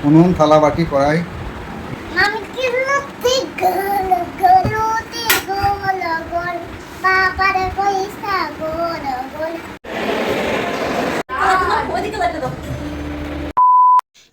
উনুন, থালা, বাটি, কড়াই। আমি কি লুতি গোল গোল লুতি গোল গোল বাবার পয়সা গোল গোল।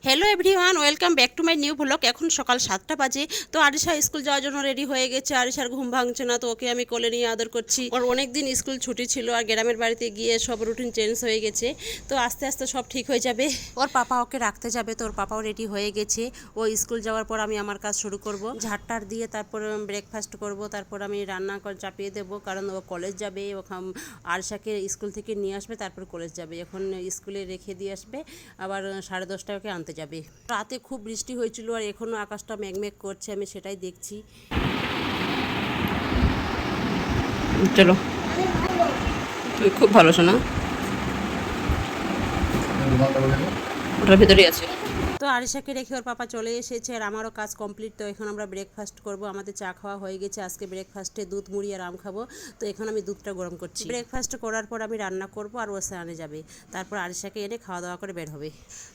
Hello everyone, welcome back to my new blog. এখন সকাল 7টা বাজে। তো আরিশা স্কুল যাওয়ার জন্য রেডি হয়ে গেছে। আরিশার ঘুম ভাঙছে না, তো ওকে আমি কোলে নিয়ে আদর করছি। ওর অনেক দিন স্কুল ছুটি ছিল আর গ্রামের বাড়িতে গিয়ে সব রুটিন চেঞ্জ হয়ে গেছে। তো আস্তে আস্তে সব ঠিক হয়ে যাবে। ওর পাপা ওকে রাখতে যাবে, তো ওর পাপাও রেডি হয়ে গেছে। ও স্কুল যাওয়ার পর আমি আমার কাজ শুরু করব, ঝাড়টার দিয়ে তারপর ব্রেকফাস্ট করব, তারপর আমি রান্না করে চাপিয়ে দেবো, কারণ ও কলেজ যাবে। আরিশাকে স্কুল থেকে নিয়ে আসবে, তারপর কলেজ যাবে। এখন স্কুলে রেখে দিয়ে আসবে, আবার 10:30টায় ওকে আনতে যাবে। রাতে খুব বৃষ্টি হয়েছিল আর এখনও আকাশটা মেঘমেঘ করছে, আমি সেটাই দেখছি। চলো, তুমি খুব ভালো শোনা, ওটার ভিতরেই আছে। তো আরিশাকে রেখে ওর পাপা চলে এসেছে আর আমারও কাজ কমপ্লিট। তো এখন আমরা ব্রেকফাস্ট করব। আমাদের চা খাওয়া হয়ে গেছে। আজকে ব্রেকফাস্টে দুধ মুড়ি আর আম খাবো। তো এখন আমি দুধটা গরম করছি। ব্রেকফাস্ট করার পর আমি রান্না করব আর ও স্নানে যাবে। তারপর আরিশাকে এনে খাওয়া দাওয়া করে বের হবে।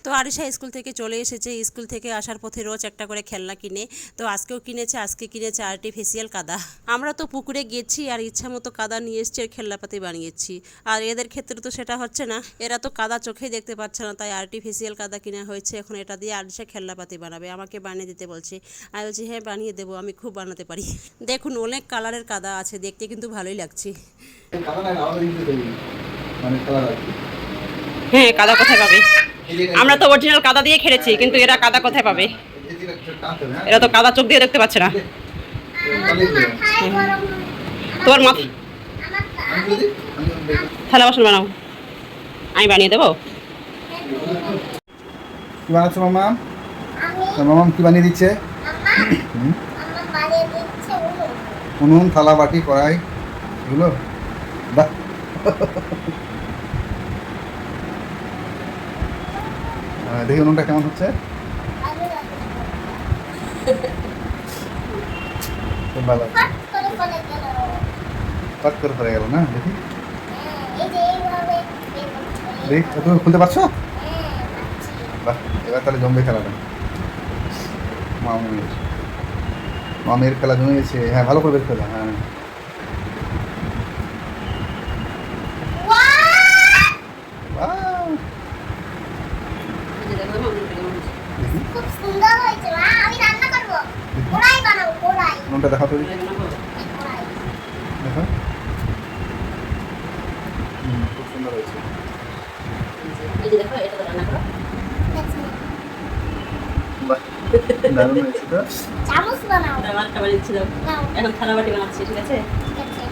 তো আরিশা স্কুল থেকে চলে এসেছে। স্কুল থেকে আসার পথে রোজ একটা করে খেলনা কিনে। তো আজকেও কিনেছে। আজকে কিনেছে আর্টিফিশিয়াল কাদা। আমরা তো পুকুরে গেছি আর ইচ্ছা মতো কাদা নিয়ে এসছি আর খেলনাপাতি বানিয়েছি। আর এদের ক্ষেত্রে তো সেটা হচ্ছে না, এরা তো কাদা চোখেই দেখতে পাচ্ছে না, তাই আর্টিফিশিয়াল কাদা কিনা হয়েছে। এখন এটা দিয়ে আরিশা খেলনাপাতি বানাবে, আমাকে বানিয়ে দিতে বলছে। আমি বলছি হ্যাঁ বানিয়ে দেবো, আমি খুব বানাতে পারি। দেখুন অনেক কালারের কাদা আছে, দেখতে কিন্তু ভালোই লাগছে। হ্যাঁ, কাদা কোথায় পাবে? আমরা তো অরিজিনাল কাদা দিয়ে খেলেছি, কিন্তু এরা কাদা কোথায় পাবে? এরা তো কাদা চোখ দিয়ে দেখতে পাচ্ছে না। তোর মাথা থালা বাসন বানাও, আমি বানিয়ে দেবো। কি বানাচ্ছো মামা? মামা কি বানিয়ে দিচ্ছে? উনুন, থালা, বাটি, কড়াই এগুলো। বাহ, দেখি উনুনটা কেমন হচ্ছে। খুব ভালো, পাট করে পড়ে গেল না? দেখি দেখি, তুমি খুলতে পারছো? বাহ, এবার তাহলে জমবে খেলাটা। মামের খেলা জমে গেছে। হ্যাঁ, ভালো করে বের খেলা। হ্যাঁ, খুব সুন্দর হয়েছে মা, আমি রান্না করব। কড়াই বানাবো, কড়াই। উনুনটা দেখাও তো, কড়াই। দেখো। খুব সুন্দর হয়েছে। বাহ, দারুণ হয়েছে তো। চামচ বানাও। এখন থালা বাটি বানাচ্ছি, ঠিক আছে? ঠিক আছে।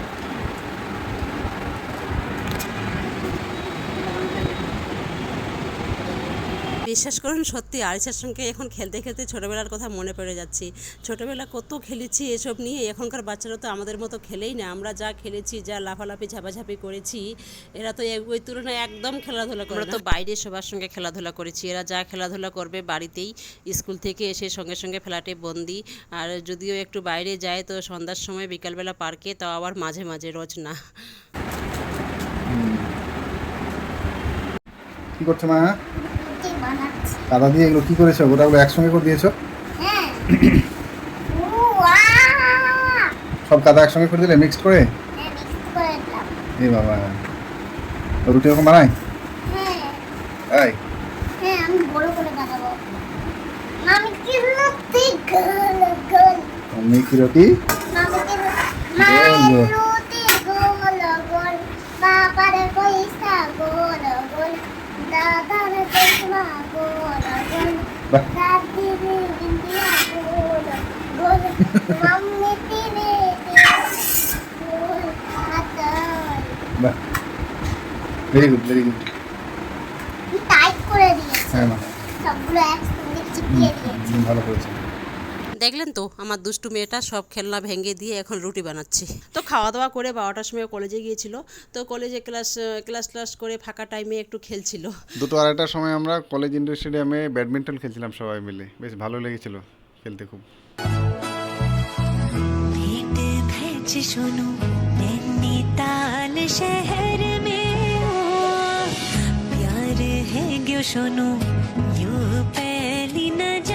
বিশ্বাস করুন, সত্যি আরিশার সঙ্গে এখন খেলতে খেলতে ছোটোবেলার কথা মনে পড়ে যাচ্ছে। ছোটোবেলা কত খেলেছি এসব নিয়ে। এখনকার বাচ্চারা তো আমাদের মতো খেলেই না। আমরা যা খেলেছি, যা লাফালাফি ঝাপাঝাপি করেছি, এরা তো ওই তুলনায় একদম খেলাধুলা করে। আমরা তো বাইরে সবার সঙ্গে খেলাধুলা করেছি, এরা যা খেলাধুলা করবে বাড়িতেই। স্কুল থেকে এসে সঙ্গে সঙ্গে ফ্ল্যাটে বন্দি। আর যদিও একটু বাইরে যায় তো সন্ধ্যার সময়, বিকালবেলা পার্কে, তাও আবার মাঝে মাঝে, রোজ না। কি করছো মা? রুটি বানাচ্ছি। কাদা দিয়ে এগুলো কি করেছো? গোটাগুলো একসঙ্গে করে দিয়েছো? হ্যাঁ। ওয়া! সব কাদা একসঙ্গে করে দিলে, মিক্সড করে? হ্যাঁ, মিক্স করে দিলাম। এই বাবা, রুটি এরকম বানাই? হ্যাঁ, এই হ্যাঁ, আমি বড় করে বানাবো। আমি কি লুতি গোল গোল। তুমি কি রুটি? আমি লুতি গোল গোল বাবার পয়সা গোল গোল দাদার চশমা গোল গোল বাহ, দাদির ইন্ডিয়া গোল গোল মাম্মি তিনে গোল হাতাই। বাহ, very good, very good. Tight করে দিয়েছি, হ্যাঁ মা, সবগুলো একসঙ্গে চিপিয়ে দিয়েছি। ভালো করেছো। দেখলেন তো আমার দুষ্টু মেয়েটা সব খেলনা ভেঙে দিয়ে এখন রুটি বানাচ্ছে। তো খাওয়া দাওয়া করে 12টার সময় কলেজে গিয়েছিল। তো কলেজে ক্লাস করে ফাঁকা টাইমে একটু খেলছিল। 2:30টার সময় আমরা কলেজ ইন্ডোর স্টেডিয়ামে ব্যাডমিন্টন খেলছিলাম সবাই মিলে। বেশ ভালো লেগেছিল খেলতে খুব। भेंट भेज सुनो नैनीताल शहर में ओ प्यार है क्यों सुनो यूं पहली नजर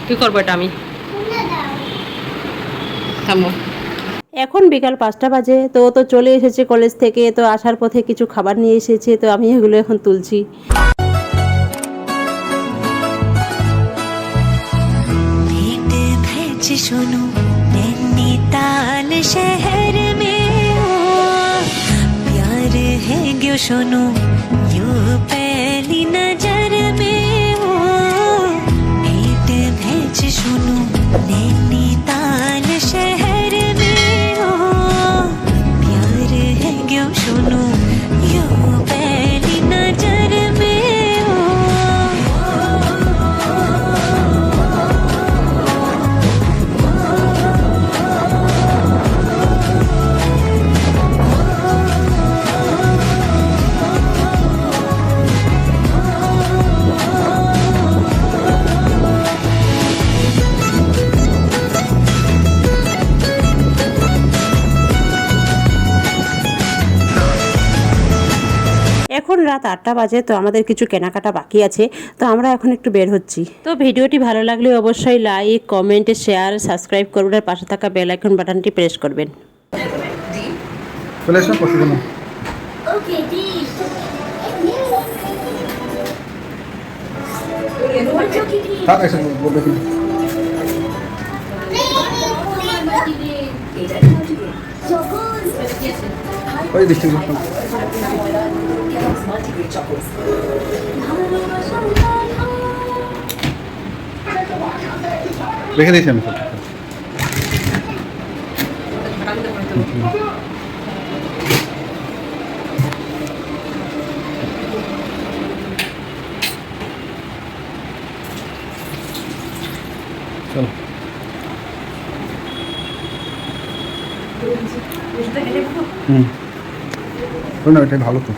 কি করবো এটা আমি? খুলে দাও। থামো। এখন বিকাল 5টা বাজে, তো ও তো চলে এসেছে কলেজ থেকে, তো আসার পথে কিছু খাবার নিয়ে এসেছে, তো আমি এগুলো এখন তুলছি। भेंट भेज सुनो नैनीताल शहर में ओ प्यार है क्यों सुनो यू पहली नजर में ओ भेंट भेज सुनो नैनीताल शहर में ओ प्यार है क्यों सुनो यू पहली नजर में ओ এখন রাত 8টা বাজে, তো আমাদের কিছু কেনাকাটা বাকি আছে, তো আমরা এখন একটু বের হচ্ছি। তো ভিডিওটি ভালো লাগলে অবশ্যই লাইক, কমেন্ট, শেয়ার, সাবস্ক্রাইব করবেন আর পাশে থাকা বেল আইকন বাটনটি প্রেস করবেন। চলে আসো কষ্ট না। ওকে দি থাক এসে বলবে কি ওই ডিস্ট্রিবিউশন রেখে দিয়েছি আমি সব। চলো না এটাই ভালো তো।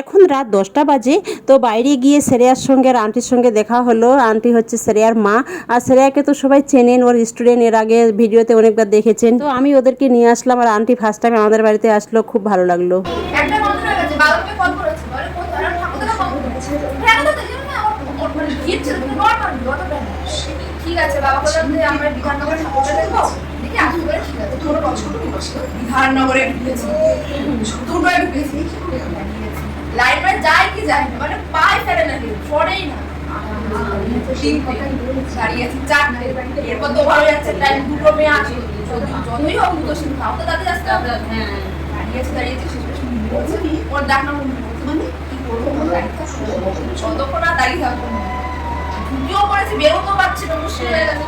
এখন রাত 10টা বাজে, তো বাইরে গিয়ে শ্রেয়ার সঙ্গে আর আন্টির সঙ্গে দেখা হলো। আন্টি হচ্ছে শ্রেয়ার মা, আর শ্রেয়াকে তো সবাই চেনেন, ওর স্টুডেন্ট, এর আগে ভিডিওতে অনেকবার দেখেছেন। তো আমি ওদেরকে নিয়ে আসলাম, আর আন্টি ফার্স্ট টাইম আমাদের বাড়িতে আসলো, খুব ভালো লাগলো। একটা বন্ধ হয়ে গেছে, বাবাকে কল করেছে, বলে কোথায় আর ঠাকুরদাকে কল করেছে। ঠাকুরদা তো জানেন না, আমার মানে গিয়েছে তো নরমাল অত ব্যাড। ঠিক আছে, বাবা বললাম যে আমরা বিধাননগরে ঠাকুরদা দেখবো। দেখি আসতে পারে, ঠিক আছে। তোর বছর বিধাননগরে ঢুকেছি, দুটোয় ঢুকেছি, লাইন ম্যান যায় কি যায় না, মানে পায়ে ফেলে না, পড়েই না। দাঁড়িয়ে আছি চারটে, এরপর তো ভালো যাচ্ছে, টাইম দুটো মেয়ে আছে, যতই হোক দুটো সিং খাও তো তাদের আসতে হবে। হ্যাঁ দাঁড়িয়েছি শেষ বলছে ওর ডাক নাম মানে কি করবো, যতক্ষণ আর দাঁড়িয়ে থাকবো, ঢুকিও পড়েছি, বেরোতেও পারছি না, মুশকিল হয়ে গেছে।